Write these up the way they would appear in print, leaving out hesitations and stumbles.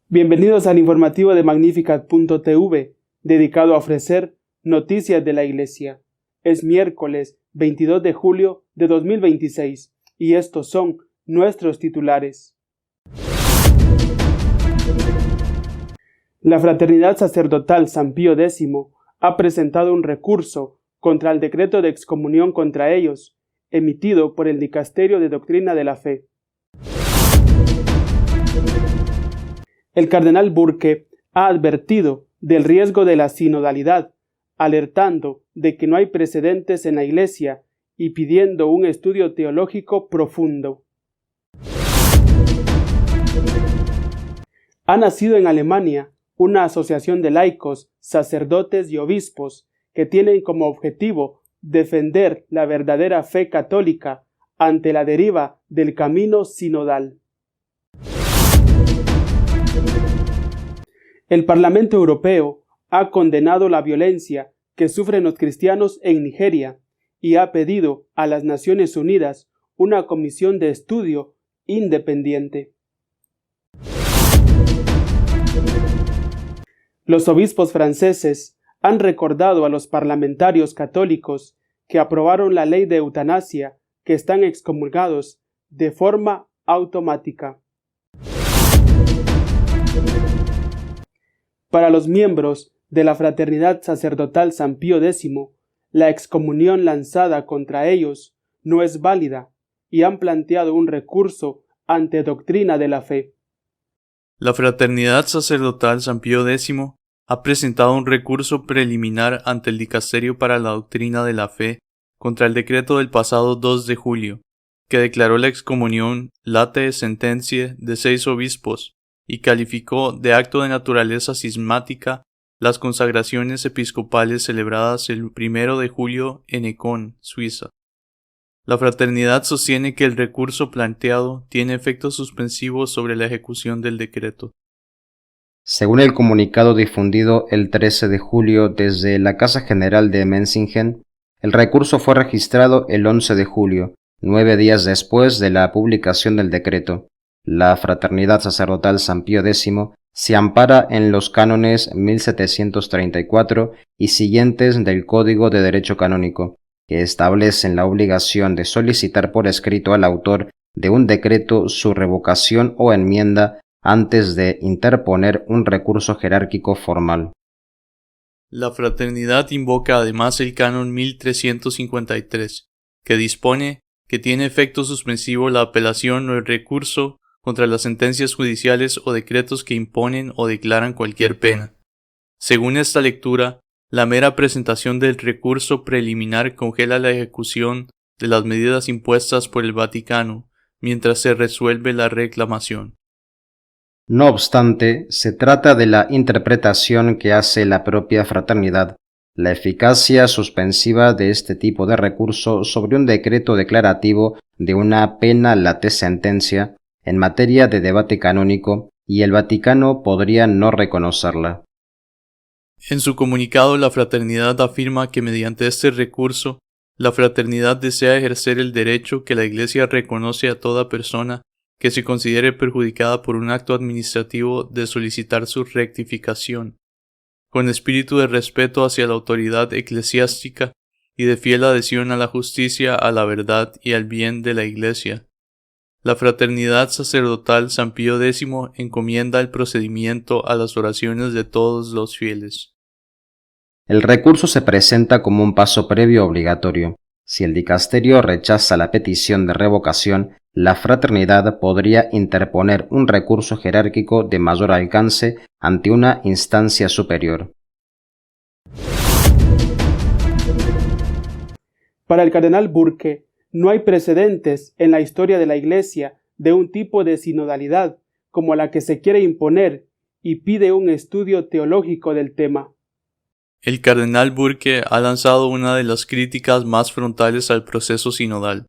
Bienvenidos al informativo de Magnificat.tv, dedicado a ofrecer noticias de la Iglesia. Es miércoles 22 de julio de 2026 y estos son nuestros titulares. La Fraternidad Sacerdotal San Pío X ha presentado un recurso contra el decreto de excomunión contra ellos, emitido por el Dicasterio de Doctrina de la Fe. El cardenal Burke ha advertido del riesgo de la sinodalidad, alertando de que no hay precedentes en la Iglesia y pidiendo un estudio teológico profundo. Ha nacido en Alemania una asociación de laicos, sacerdotes y obispos que tienen como objetivo defender la verdadera fe católica ante la deriva del camino sinodal. El Parlamento Europeo ha condenado la violencia que sufren los cristianos en Nigeria y ha pedido a las Naciones Unidas una comisión de estudio independiente. Los obispos franceses han recordado a los parlamentarios católicos que aprobaron la ley de eutanasia que están excomulgados de forma automática. Para los miembros de la Fraternidad Sacerdotal San Pío X, la excomunión lanzada contra ellos no es válida y han planteado un recurso ante Doctrina de la Fe. La Fraternidad Sacerdotal San Pío X ha presentado un recurso preliminar ante el Dicasterio para la Doctrina de la Fe contra el decreto del pasado 2 de julio, que declaró la excomunión late sententiae de 6 obispos y calificó de acto de naturaleza cismática las consagraciones episcopales celebradas el 1 de julio en Econ, Suiza. La fraternidad sostiene que el recurso planteado tiene efectos suspensivos sobre la ejecución del decreto. Según el comunicado difundido el 13 de julio desde la Casa General de Menzingen, el recurso fue registrado el 11 de julio, 9 días después de la publicación del decreto. La Fraternidad Sacerdotal San Pío X se ampara en los cánones 1734 y siguientes del Código de Derecho Canónico, que establecen la obligación de solicitar por escrito al autor de un decreto su revocación o enmienda antes de interponer un recurso jerárquico formal. La fraternidad invoca además el canon 1353, que dispone que tiene efecto suspensivo la apelación o el recurso contra las sentencias judiciales o decretos que imponen o declaran cualquier pena. Según esta lectura, la mera presentación del recurso preliminar congela la ejecución de las medidas impuestas por el Vaticano mientras se resuelve la reclamación. No obstante, se trata de la interpretación que hace la propia fraternidad, la eficacia suspensiva de este tipo de recurso sobre un decreto declarativo de una pena late sententia en materia de debate canónico, y el Vaticano podría no reconocerla. En su comunicado, la fraternidad afirma que mediante este recurso, la fraternidad desea ejercer el derecho que la Iglesia reconoce a toda persona que se considere perjudicada por un acto administrativo de solicitar su rectificación, con espíritu de respeto hacia la autoridad eclesiástica y de fiel adhesión a la justicia, a la verdad y al bien de la Iglesia. La Fraternidad Sacerdotal San Pío X encomienda el procedimiento a las oraciones de todos los fieles. El recurso se presenta como un paso previo obligatorio. Si el dicasterio rechaza la petición de revocación, la fraternidad podría interponer un recurso jerárquico de mayor alcance ante una instancia superior. Para el cardenal Burke, no hay precedentes en la historia de la Iglesia de un tipo de sinodalidad como la que se quiere imponer y pide un estudio teológico del tema. El cardenal Burke ha lanzado una de las críticas más frontales al proceso sinodal.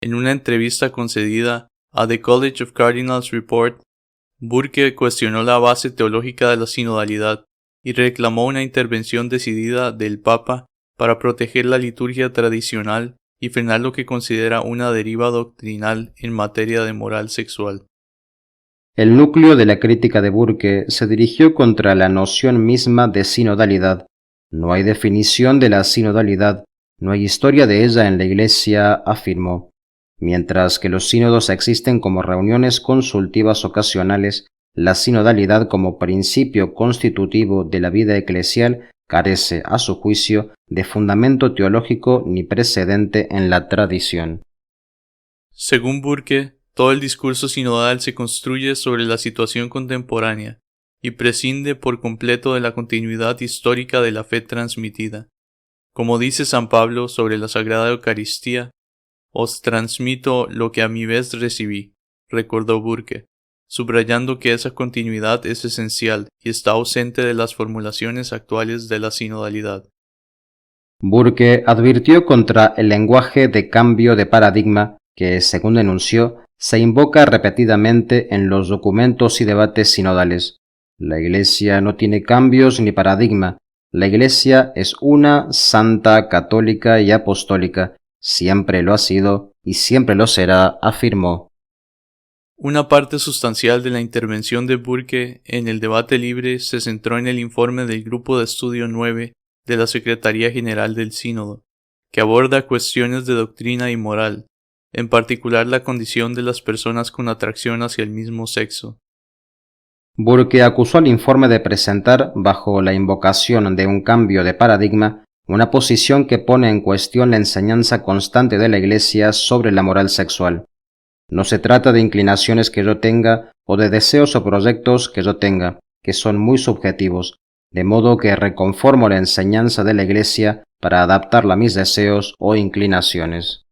En una entrevista concedida a The College of Cardinals Report, Burke cuestionó la base teológica de la sinodalidad y reclamó una intervención decidida del Papa para proteger la liturgia tradicional y frenar lo que considera una deriva doctrinal en materia de moral sexual. El núcleo de la crítica de Burke se dirigió contra la noción misma de sinodalidad. No hay definición de la sinodalidad, no hay historia de ella en la Iglesia, afirmó. Mientras que los sínodos existen como reuniones consultivas ocasionales, la sinodalidad como principio constitutivo de la vida eclesial carece, a su juicio, de fundamento teológico ni precedente en la tradición. Según Burke, todo el discurso sinodal se construye sobre la situación contemporánea y prescinde por completo de la continuidad histórica de la fe transmitida. Como dice San Pablo sobre la Sagrada Eucaristía, «Os transmito lo que a mi vez recibí», recordó Burke, subrayando que esa continuidad es esencial y está ausente de las formulaciones actuales de la sinodalidad. Burke advirtió contra el lenguaje de cambio de paradigma que, según denunció, se invoca repetidamente en los documentos y debates sinodales. La Iglesia no tiene cambios ni paradigma. La Iglesia es una, santa, católica y apostólica. Siempre lo ha sido y siempre lo será, afirmó. Una parte sustancial de la intervención de Burke en el debate libre se centró en el informe del Grupo de Estudio 9 de la Secretaría General del Sínodo, que aborda cuestiones de doctrina y moral, en particular la condición de las personas con atracción hacia el mismo sexo. Burke acusó al informe de presentar, bajo la invocación de un cambio de paradigma, una posición que pone en cuestión la enseñanza constante de la Iglesia sobre la moral sexual. No se trata de inclinaciones que yo tenga o de deseos o proyectos que yo tenga, que son muy subjetivos, de modo que reconformo la enseñanza de la Iglesia para adaptarla a mis deseos o inclinaciones.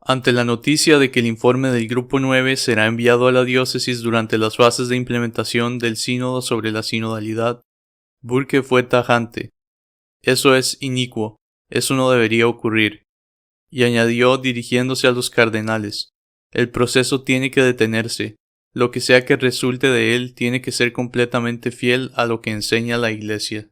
Ante la noticia de que el informe del Grupo 9 será enviado a la diócesis durante las fases de implementación del sínodo sobre la sinodalidad, Burke fue tajante. Eso es inicuo, eso no debería ocurrir. Y añadió dirigiéndose a los cardenales, el proceso tiene que detenerse, lo que sea que resulte de él tiene que ser completamente fiel a lo que enseña la Iglesia.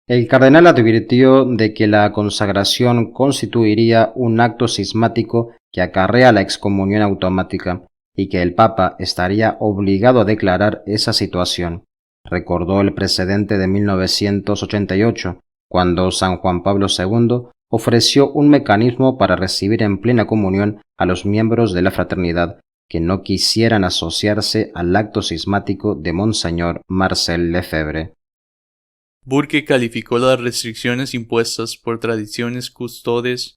El cardenal advirtió de que la consagración constituiría un acto cismático que acarrea la excomunión automática y que el Papa estaría obligado a declarar esa situación. Recordó el precedente de 1988, cuando San Juan Pablo II ofreció un mecanismo para recibir en plena comunión a los miembros de la fraternidad que no quisieran asociarse al acto cismático de Monseñor Marcel Lefebvre. Burke calificó las restricciones impuestas por tradiciones custodes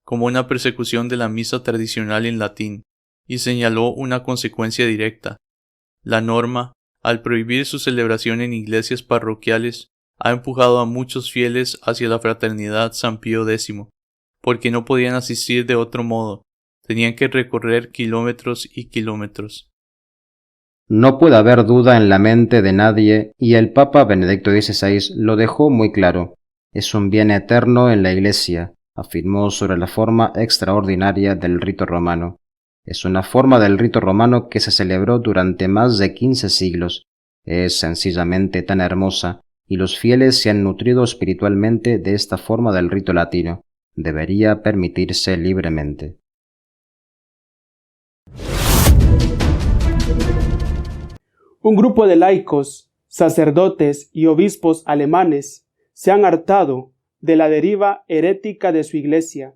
como una persecución de la misa tradicional en latín y señaló una consecuencia directa. La norma, al prohibir su celebración en iglesias parroquiales, ha empujado a muchos fieles hacia la fraternidad San Pío X, porque no podían asistir de otro modo, tenían que recorrer kilómetros y kilómetros. No puede haber duda en la mente de nadie, y el Papa Benedicto XVI lo dejó muy claro. Es un bien eterno en la Iglesia, afirmó sobre la forma extraordinaria del rito romano. Es una forma del rito romano que se celebró durante más de 15 siglos. Es sencillamente tan hermosa, y los fieles se han nutrido espiritualmente de esta forma del rito latino. Debería permitirse libremente. Un grupo de laicos, sacerdotes y obispos alemanes se han hartado de la deriva herética de su iglesia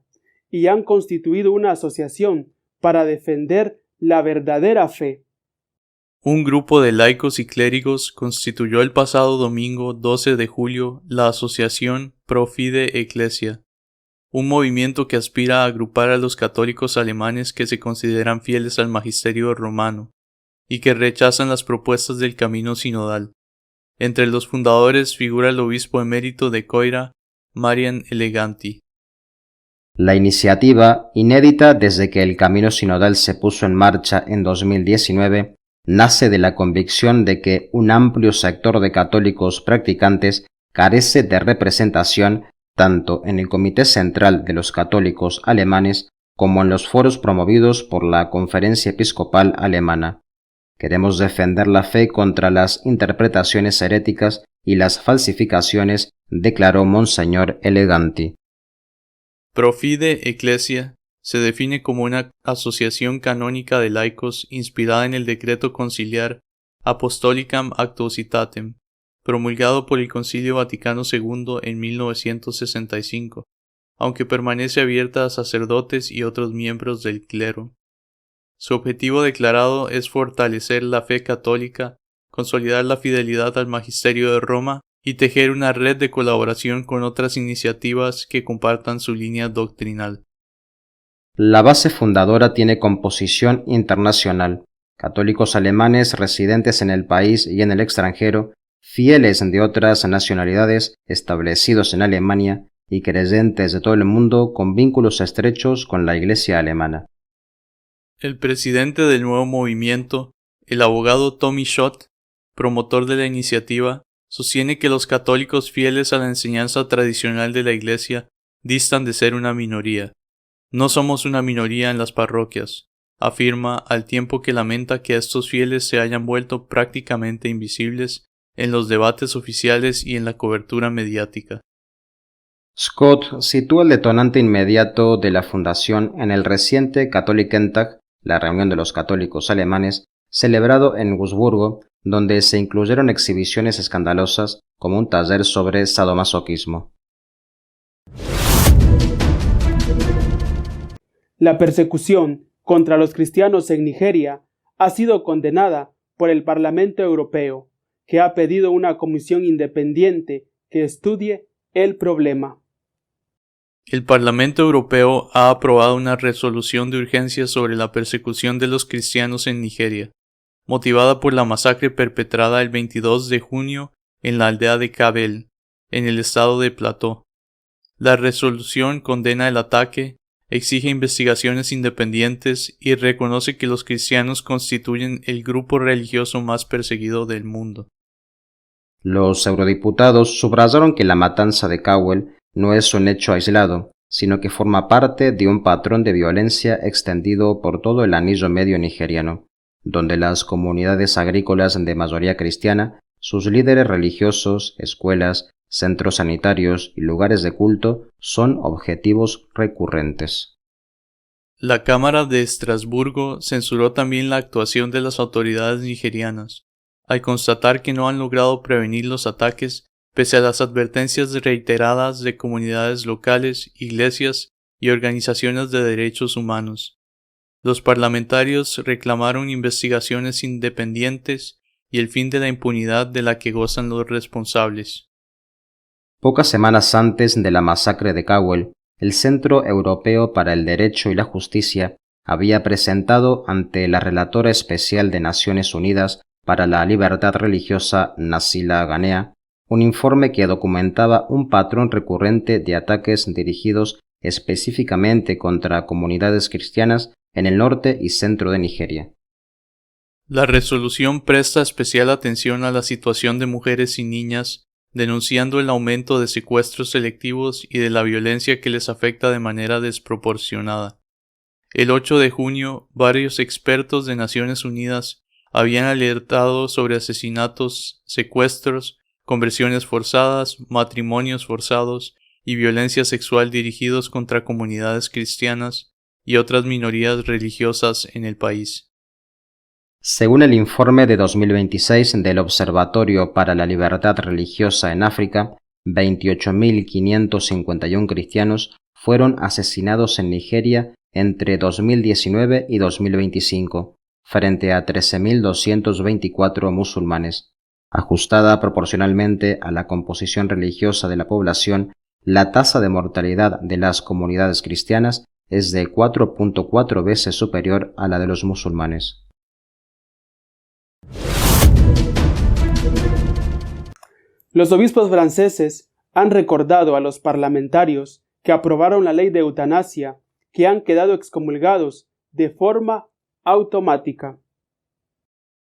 y han constituido una asociación para defender la verdadera fe. Un grupo de laicos y clérigos constituyó el pasado domingo 12 de julio la Asociación Pro Fide Ecclesia, un movimiento que aspira a agrupar a los católicos alemanes que se consideran fieles al magisterio romano y que rechazan las propuestas del camino sinodal. Entre los fundadores figura el obispo emérito de Coira, Marian Eleganti. La iniciativa, inédita desde que el camino sinodal se puso en marcha en 2019, nace de la convicción de que un amplio sector de católicos practicantes carece de representación tanto en el Comité Central de los Católicos Alemanes como en los foros promovidos por la Conferencia Episcopal Alemana. Queremos defender la fe contra las interpretaciones heréticas y las falsificaciones, declaró Monseñor Eleganti. Pro Fide Ecclesia se define como una asociación canónica de laicos inspirada en el decreto conciliar Apostolicam Actuositatem, promulgado por el Concilio Vaticano II en 1965, aunque permanece abierta a sacerdotes y otros miembros del clero. Su objetivo declarado es fortalecer la fe católica, consolidar la fidelidad al magisterio de Roma y tejer una red de colaboración con otras iniciativas que compartan su línea doctrinal. La base fundadora tiene composición internacional. Católicos alemanes residentes en el país y en el extranjero, fieles de otras nacionalidades establecidos en Alemania y creyentes de todo el mundo con vínculos estrechos con la Iglesia alemana. El presidente del nuevo movimiento, el abogado Tommy Schott, promotor de la iniciativa, sostiene que los católicos fieles a la enseñanza tradicional de la Iglesia distan de ser una minoría. No somos una minoría en las parroquias, afirma, al tiempo que lamenta que estos fieles se hayan vuelto prácticamente invisibles en los debates oficiales y en la cobertura mediática. Scott sitúa el detonante inmediato de la fundación en el reciente Katholikentag, la reunión de los católicos alemanes, celebrado en Wurzburgo, donde se incluyeron exhibiciones escandalosas como un taller sobre sadomasoquismo. La persecución contra los cristianos en Nigeria ha sido condenada por el Parlamento Europeo, que ha pedido una comisión independiente que estudie el problema. El Parlamento Europeo ha aprobado una resolución de urgencia sobre la persecución de los cristianos en Nigeria, motivada por la masacre perpetrada el 22 de junio en la aldea de Kabel, en el estado de Plateau. La resolución condena el ataque, exige investigaciones independientes y reconoce que los cristianos constituyen el grupo religioso más perseguido del mundo. Los eurodiputados subrayaron que la matanza de Cowell no es un hecho aislado, sino que forma parte de un patrón de violencia extendido por todo el anillo medio nigeriano, donde las comunidades agrícolas de mayoría cristiana, sus líderes religiosos, escuelas, centros sanitarios y lugares de culto son objetivos recurrentes. La Cámara de Estrasburgo censuró también la actuación de las autoridades nigerianas, al constatar que no han logrado prevenir los ataques pese a las advertencias reiteradas de comunidades locales, iglesias y organizaciones de derechos humanos. Los parlamentarios reclamaron investigaciones independientes y el fin de la impunidad de la que gozan los responsables. Pocas semanas antes de la masacre de Cowell, el Centro Europeo para el Derecho y la Justicia había presentado ante la Relatora Especial de Naciones Unidas para la Libertad Religiosa, Nasila Ghanea, un informe que documentaba un patrón recurrente de ataques dirigidos específicamente contra comunidades cristianas en el norte y centro de Nigeria. La resolución presta especial atención a la situación de mujeres y niñas, denunciando el aumento de secuestros selectivos y de la violencia que les afecta de manera desproporcionada. El 8 de junio, varios expertos de Naciones Unidas habían alertado sobre asesinatos, secuestros, conversiones forzadas, matrimonios forzados y violencia sexual dirigidos contra comunidades cristianas y otras minorías religiosas en el país. Según el informe de 2026 del Observatorio para la Libertad Religiosa en África, 28.551 cristianos fueron asesinados en Nigeria entre 2019 y 2025, frente a 13.224 musulmanes. Ajustada proporcionalmente a la composición religiosa de la población, la tasa de mortalidad de las comunidades cristianas es de 4.4 veces superior a la de los musulmanes. Los obispos franceses han recordado a los parlamentarios que aprobaron la ley de eutanasia que han quedado excomulgados de forma automática.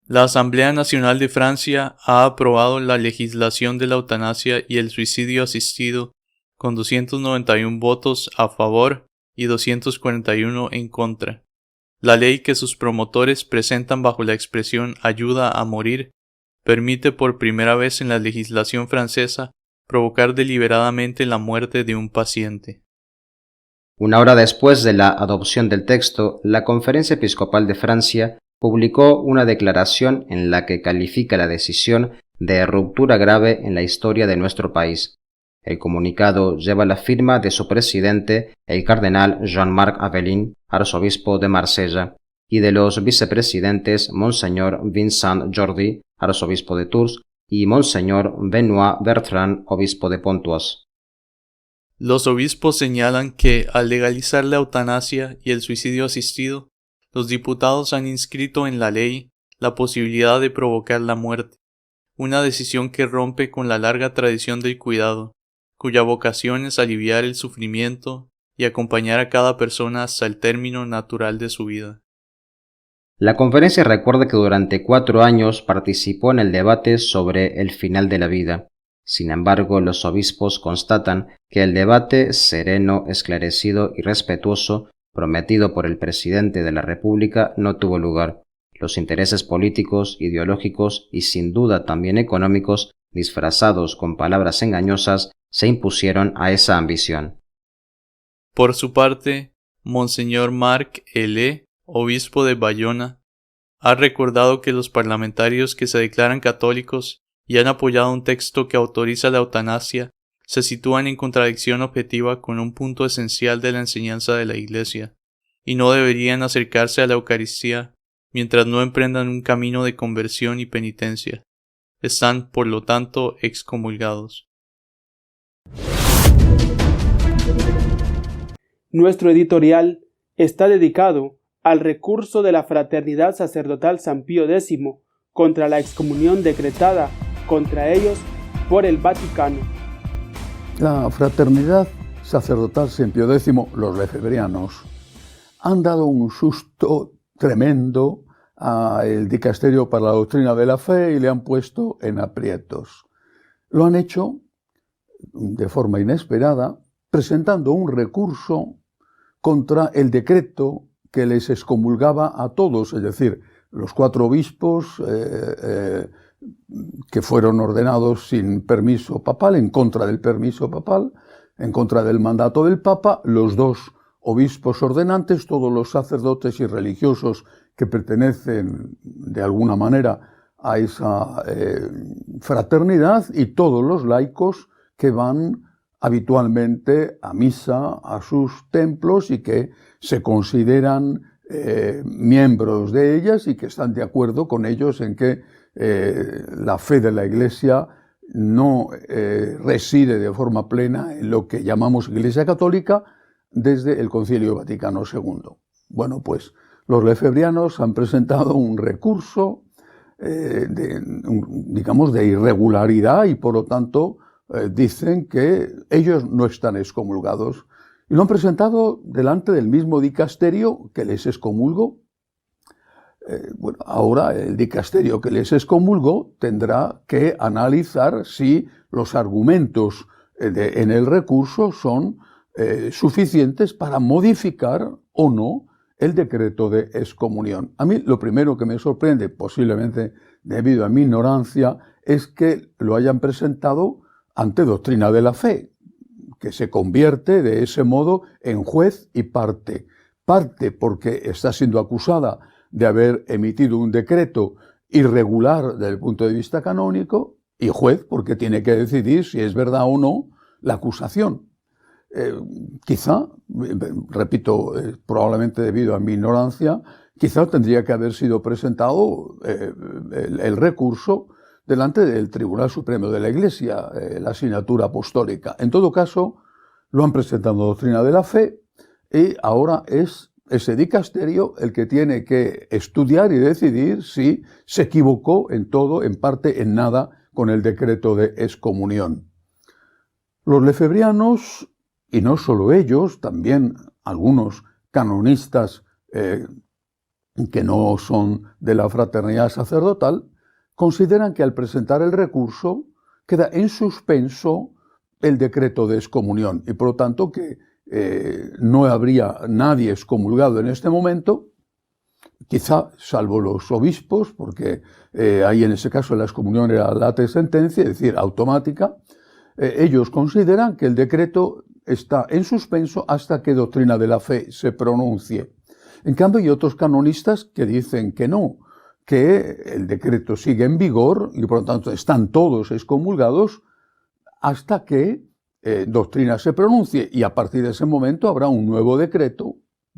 La Asamblea Nacional de Francia ha aprobado la legislación de la eutanasia y el suicidio asistido con 291 votos a favor y 241 en contra. La ley que sus promotores presentan bajo la expresión ayuda a morir permite por primera vez en la legislación francesa provocar deliberadamente la muerte de un paciente. Una hora después de la adopción del texto, la Conferencia Episcopal de Francia publicó una declaración en la que califica la decisión de ruptura grave en la historia de nuestro país. El comunicado lleva la firma de su presidente, el cardenal Jean-Marc Aveline, arzobispo de Marsella, y de los vicepresidentes Monseñor Vincent Jordi, arzobispo de Tours, y Monseñor Benoît Bertrand, obispo de Pontoise. Los obispos señalan que, al legalizar la eutanasia y el suicidio asistido, los diputados han inscrito en la ley la posibilidad de provocar la muerte, una decisión que rompe con la larga tradición del cuidado, cuya vocación es aliviar el sufrimiento y acompañar a cada persona hasta el término natural de su vida. La conferencia recuerda que durante 4 años participó en el debate sobre el final de la vida. Sin embargo, los obispos constatan que el debate sereno, esclarecido y respetuoso prometido por el presidente de la República no tuvo lugar. Los intereses políticos, ideológicos y sin duda también económicos, disfrazados con palabras engañosas, se impusieron a esa ambición. Por su parte, Monseñor Marc L., obispo de Bayona, ha recordado que los parlamentarios que se declaran católicos y han apoyado un texto que autoriza la eutanasia se sitúan en contradicción objetiva con un punto esencial de la enseñanza de la Iglesia, y no deberían acercarse a la Eucaristía mientras no emprendan un camino de conversión y penitencia. Están, por lo tanto, excomulgados. Nuestro editorial está dedicado al recurso de la Fraternidad Sacerdotal San Pío X contra la excomunión decretada contra ellos por el Vaticano. La Fraternidad Sacerdotal San Pío X, los lefebrianos, han dado un susto tremendo al Dicasterio para la Doctrina de la Fe y le han puesto en aprietos. Lo han hecho de forma inesperada, presentando un recurso contra el decreto que les excomulgaba a todos, es decir, los 4 obispos que fueron ordenados sin permiso papal, en contra del permiso papal, en contra del mandato del Papa, los 2 obispos ordenantes, todos los sacerdotes y religiosos que pertenecen de alguna manera a esa fraternidad y todos los laicos que van habitualmente a misa, a sus templos y que se consideran miembros de ellas y que están de acuerdo con ellos en que la fe de la Iglesia no reside de forma plena en lo que llamamos Iglesia Católica desde el Concilio Vaticano II. Bueno, pues los lefebrianos han presentado un recurso de irregularidad y por lo tanto dicen que ellos no están excomulgados y lo han presentado delante del mismo dicasterio que les excomulgó. Ahora el dicasterio que les excomulgó tendrá que analizar si los argumentos en el recurso son suficientes para modificar o no el decreto de excomunión. A mí lo primero que me sorprende, posiblemente debido a mi ignorancia, es que lo hayan presentado ante Doctrina de la Fe, que se convierte de ese modo en juez y parte. Parte porque está siendo acusada de haber emitido un decreto irregular desde el punto de vista canónico, y juez porque tiene que decidir si es verdad o no la acusación. Quizá, repito, probablemente debido a mi ignorancia, quizá tendría que haber sido presentado el recurso delante del Tribunal Supremo de la Iglesia, la asignatura apostólica. En todo caso, lo han presentado Doctrina de la Fe y ahora es ese dicasterio el que tiene que estudiar y decidir si se equivocó en todo, en parte, en nada, con el decreto de excomunión. Los lefebrianos, y no solo ellos, también algunos canonistas que no son de la fraternidad sacerdotal, consideran que al presentar el recurso queda en suspenso el decreto de excomunión y por lo tanto que no habría nadie excomulgado en este momento quizá salvo los obispos, porque ahí en ese caso la excomunión era late sentencia, es decir, automática, ellos consideran que el decreto está en suspenso hasta que doctrina de la fe se pronuncie. En cambio, hay otros canonistas que dicen que no, que el decreto sigue en vigor y por lo tanto están todos excomulgados hasta que doctrina se pronuncie, y a partir de ese momento habrá un nuevo decreto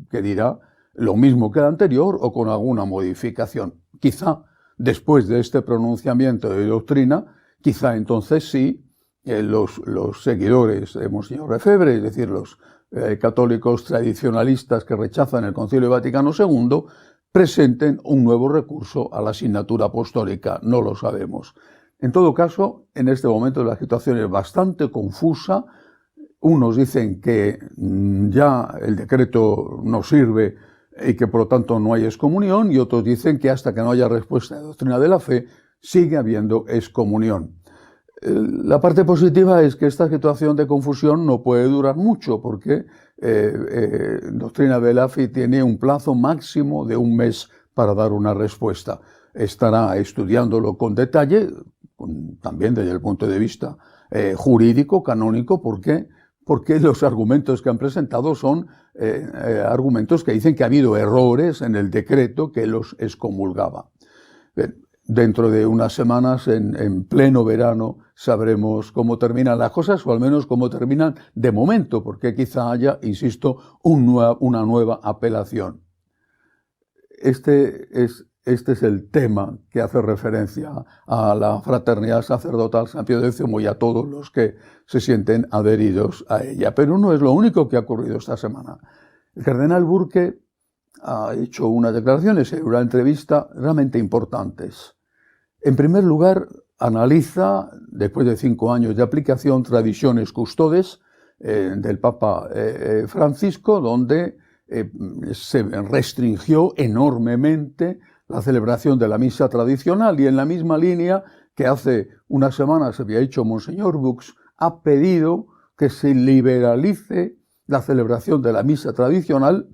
que dirá lo mismo que el anterior o con alguna modificación. Quizá después de este pronunciamiento de doctrina, quizá entonces sí los seguidores de Monseñor Lefebvre, es decir, los católicos tradicionalistas que rechazan el Concilio Vaticano II, presenten un nuevo recurso a la asignatura apostólica. No lo sabemos. En todo caso, en este momento la situación es bastante confusa. Unos dicen que ya el decreto no sirve y que por lo tanto no hay excomunión, y otros dicen que hasta que no haya respuesta de doctrina de la fe sigue habiendo excomunión. La parte positiva es que esta situación de confusión no puede durar mucho, porque doctrina de la fe tiene un plazo máximo de un mes para dar una respuesta. Estará estudiándolo con detalle, también desde el punto de vista jurídico, canónico, porque los argumentos que han presentado son argumentos que dicen que ha habido errores en el decreto que los excomulgaba. Dentro de unas semanas, en pleno verano, sabremos cómo terminan las cosas, o al menos cómo terminan de momento, porque quizá haya, insisto, una nueva apelación. Este es el tema que hace referencia a la fraternidad sacerdotal San Pío X y a todos los que se sienten adheridos a ella. Pero no es lo único que ha ocurrido esta semana. El cardenal Burke ha hecho unas declaraciones en una entrevista realmente importantes. En primer lugar, analiza, después de 5 años de aplicación, Traditionis Custodes del Papa Francisco, donde se restringió enormemente la celebración de la misa tradicional, y en la misma línea que hace unas semanas había hecho Monseñor Bux, ha pedido que se liberalice la celebración de la misa tradicional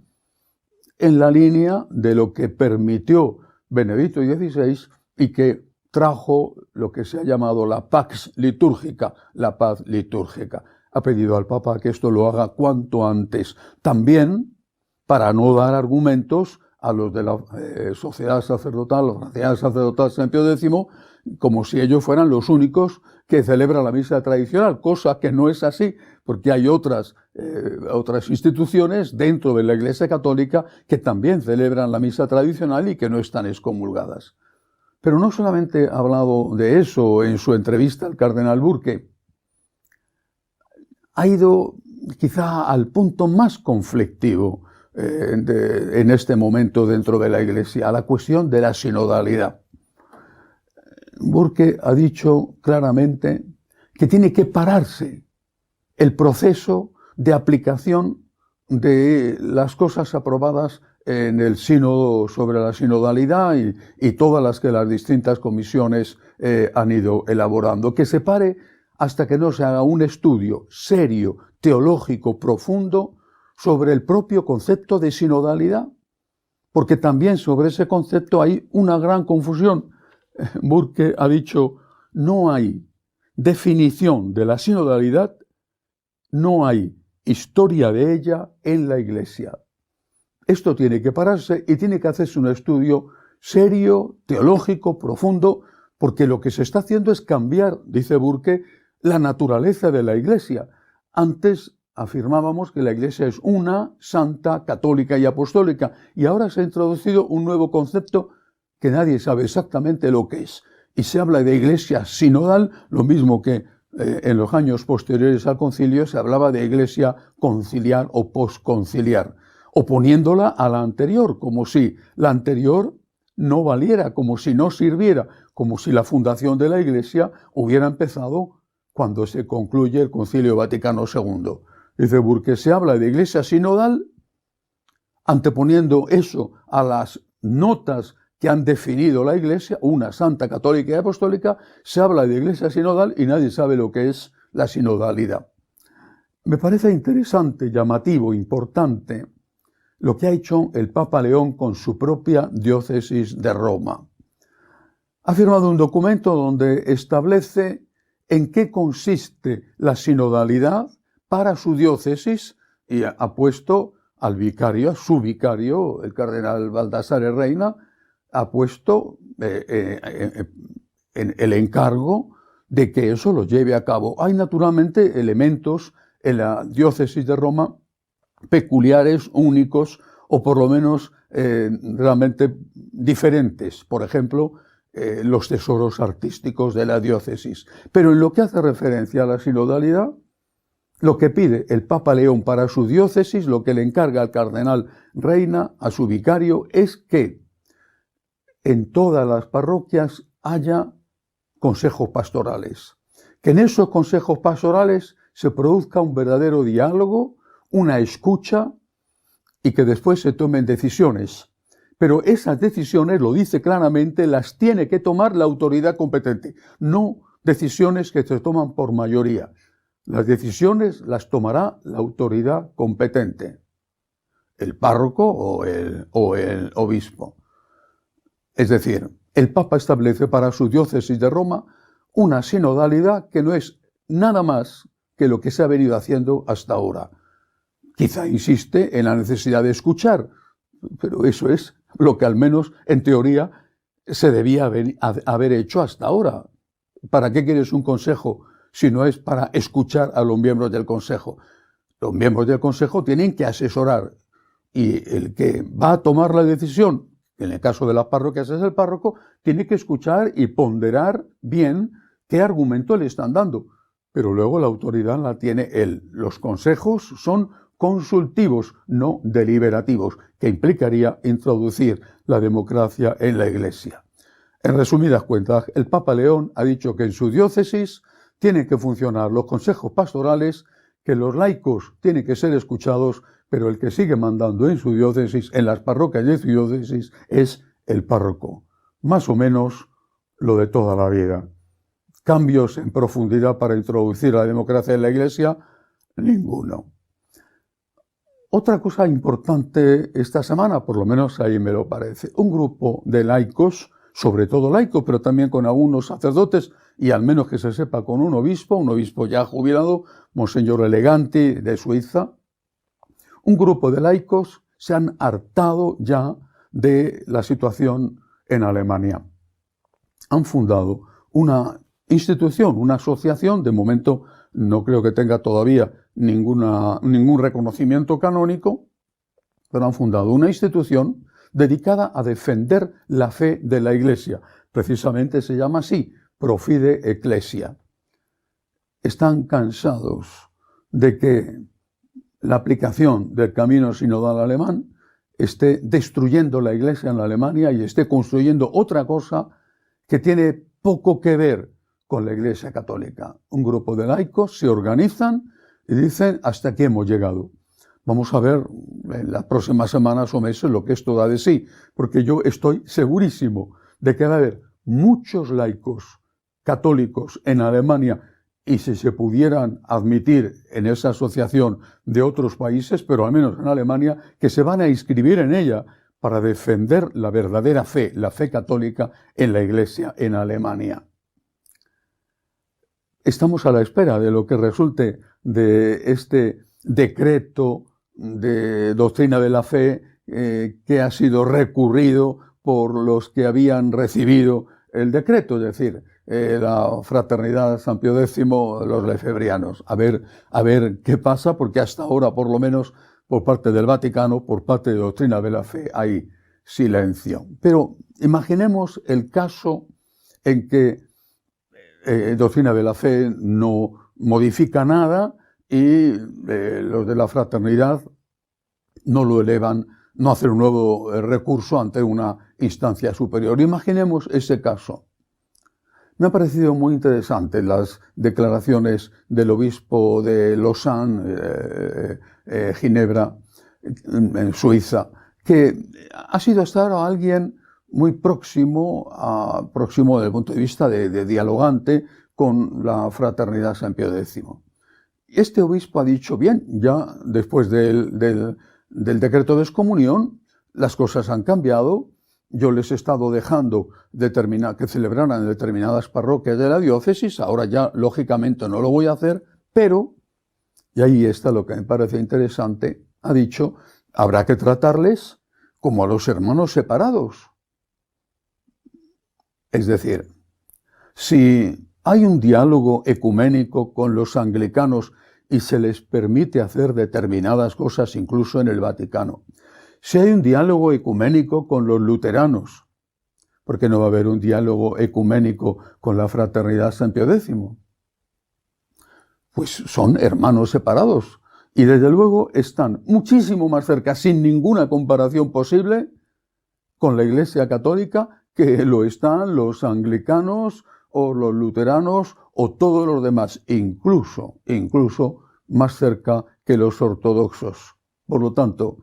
en la línea de lo que permitió Benedicto XVI y que trajo lo que se ha llamado la pax litúrgica, la paz litúrgica. Ha pedido al Papa que esto lo haga cuanto antes, también para no dar argumentos a los de la sociedad sacerdotal, la fraternidad sacerdotal San Pío X, como si ellos fueran los únicos que celebran la misa tradicional, cosa que no es así, porque hay otras instituciones dentro de la Iglesia Católica que también celebran la misa tradicional y que no están excomulgadas. Pero no solamente ha hablado de eso en su entrevista al cardenal Burke, ha ido quizá al punto más conflictivo en este momento dentro de la Iglesia, a la cuestión de la sinodalidad. Burke ha dicho claramente que tiene que pararse el proceso de aplicación de las cosas aprobadas en el sínodo sobre la sinodalidad y todas las que las distintas comisiones han ido elaborando, que se pare hasta que no se haga un estudio serio, teológico, profundo sobre el propio concepto de sinodalidad, porque también sobre ese concepto hay una gran confusión. Burke ha dicho, no hay definición de la sinodalidad, no hay historia de ella en la Iglesia. Esto tiene que pararse y tiene que hacerse un estudio serio, teológico, profundo, porque lo que se está haciendo es cambiar, dice Burke, la naturaleza de la Iglesia. Antes afirmábamos que la Iglesia es una, santa, católica y apostólica, y ahora se ha introducido un nuevo concepto que nadie sabe exactamente lo que es. Y se habla de Iglesia sinodal, lo mismo que en los años posteriores al concilio se hablaba de Iglesia conciliar o posconciliar, oponiéndola a la anterior, como si la anterior no valiera, como si no sirviera, como si la fundación de la Iglesia hubiera empezado cuando se concluye el Concilio Vaticano II. Dice Burke, se habla de Iglesia sinodal, anteponiendo eso a las notas que han definido la Iglesia, una santa, católica y apostólica, se habla de Iglesia sinodal y nadie sabe lo que es la sinodalidad. Me parece interesante, llamativo, importante, lo que ha hecho el Papa León con su propia diócesis de Roma. Ha firmado un documento donde establece en qué consiste la sinodalidad para su diócesis y ha puesto al vicario, a su vicario, el cardenal Baldassare Reina, ha puesto en el encargo de que eso lo lleve a cabo. Hay naturalmente elementos en la diócesis de Roma peculiares, únicos o por lo menos realmente diferentes. Por ejemplo, los tesoros artísticos de la diócesis. Pero en lo que hace referencia a la sinodalidad, lo que pide el Papa León para su diócesis, lo que le encarga al cardenal Reina, a su vicario, es que en todas las parroquias haya consejos pastorales. Que en esos consejos pastorales se produzca un verdadero diálogo, una escucha y que después se tomen decisiones. Pero esas decisiones, lo dice claramente, las tiene que tomar la autoridad competente, no decisiones que se toman por mayoría. Las decisiones las tomará la autoridad competente, el párroco o el obispo. Es decir, el Papa establece para su diócesis de Roma una sinodalidad que no es nada más que lo que se ha venido haciendo hasta ahora. Quizá insiste en la necesidad de escuchar, pero eso es lo que al menos en teoría se debía haber hecho hasta ahora. ¿Para qué quieres un consejo si no es para escuchar a los miembros del consejo? Los miembros del consejo tienen que asesorar y el que va a tomar la decisión, en el caso de las parroquias es el párroco, tiene que escuchar y ponderar bien qué argumento le están dando. Pero luego la autoridad la tiene él. Los consejos son consultivos, no deliberativos, que implicaría introducir la democracia en la Iglesia. En resumidas cuentas, el Papa León ha dicho que en su diócesis tienen que funcionar los consejos pastorales, que los laicos tienen que ser escuchados, pero el que sigue mandando en su diócesis, en las parroquias de su diócesis, es el párroco. Más o menos lo de toda la vida. Cambios en profundidad para introducir la democracia en la Iglesia, ninguno. Otra cosa importante esta semana, por lo menos ahí me lo parece, un grupo de laicos, sobre todo laicos, pero también con algunos sacerdotes, y al menos que se sepa con un obispo ya jubilado, Monseñor Eleganti de Suiza, un grupo de laicos se han hartado ya de la situación en Alemania. Han fundado una institución, una asociación, de momento no creo que tenga todavía ningún reconocimiento canónico, pero han fundado una institución dedicada a defender la fe de la Iglesia. Precisamente se llama así, Pro Fide Ecclesia. Están cansados de que la aplicación del camino sinodal alemán esté destruyendo la Iglesia en Alemania y esté construyendo otra cosa que tiene poco que ver con la Iglesia católica. Un grupo de laicos se organizan y dicen, hasta aquí hemos llegado. Vamos a ver en las próximas semanas o meses lo que esto da de sí, porque yo estoy segurísimo de que va a haber muchos laicos católicos en Alemania, y si se pudieran admitir en esa asociación de otros países, pero al menos en Alemania, que se van a inscribir en ella para defender la verdadera fe, la fe católica en la Iglesia en Alemania. Estamos a la espera de lo que resulte de este decreto de doctrina de la fe que ha sido recurrido por los que habían recibido el decreto, es decir, la Fraternidad San Pío X, los lefebrianos. A ver qué pasa, porque hasta ahora, por lo menos, por parte del Vaticano, por parte de doctrina de la fe, hay silencio. Pero imaginemos el caso en que doctrina de la fe no modifica nada y los de la fraternidad no lo elevan, no hacen un nuevo recurso ante una instancia superior. Imaginemos ese caso. Me ha parecido muy interesante las declaraciones del obispo de Lausanne, Ginebra, en Suiza, que ha sido hasta ahora alguien muy próximo desde el punto de vista de dialogante con la Fraternidad San Pío X. Este obispo ha dicho, bien, ya después del del decreto de excomunión, las cosas han cambiado. Yo les he estado dejando que celebraran en determinadas parroquias de la diócesis, ahora ya lógicamente no lo voy a hacer, pero, y ahí está lo que me parece interesante, ha dicho, habrá que tratarles como a los hermanos separados. Es decir, si hay un diálogo ecuménico con los anglicanos y se les permite hacer determinadas cosas incluso en el Vaticano, si hay un diálogo ecuménico con los luteranos, ¿por qué no va a haber un diálogo ecuménico con la Fraternidad San Pío X? Pues son hermanos separados y desde luego están muchísimo más cerca, sin ninguna comparación posible, con la Iglesia Católica que lo están los anglicanos o los luteranos o todos los demás, incluso más cerca que los ortodoxos. Por lo tanto,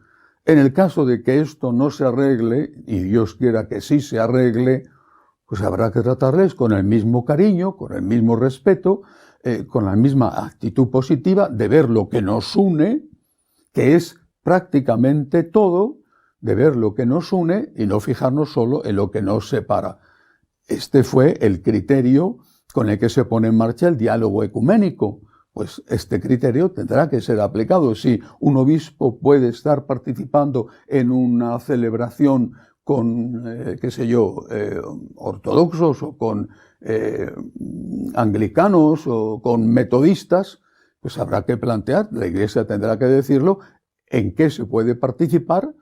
en el caso de que esto no se arregle, y Dios quiera que sí se arregle, pues habrá que tratarles con el mismo cariño, con el mismo respeto, con la misma actitud positiva de ver lo que nos une, que es prácticamente todo, de ver lo que nos une y no fijarnos solo en lo que nos separa. Este fue el criterio con el que se pone en marcha el diálogo ecuménico. Pues este criterio tendrá que ser aplicado. Si un obispo puede estar participando en una celebración con, ortodoxos o con anglicanos o con metodistas, pues habrá que plantear, la Iglesia tendrá que decirlo, en qué se puede participar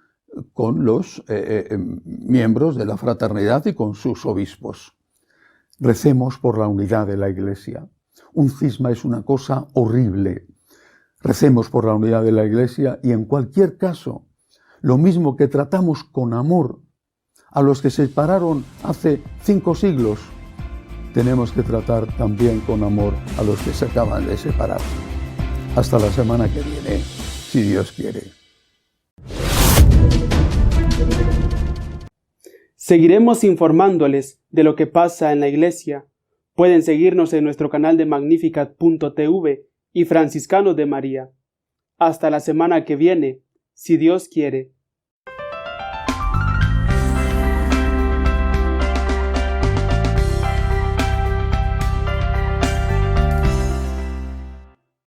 con los miembros de la fraternidad y con sus obispos. Recemos por la unidad de la Iglesia. Un cisma es una cosa horrible. Recemos por la unidad de la Iglesia y en cualquier caso, lo mismo que tratamos con amor a los que se separaron hace 5 siglos, tenemos que tratar también con amor a los que se acaban de separar. Hasta la semana que viene, si Dios quiere. Seguiremos informándoles de lo que pasa en la Iglesia. Pueden seguirnos en nuestro canal de Magnificat.tv y Franciscanos de María. Hasta la semana que viene, si Dios quiere.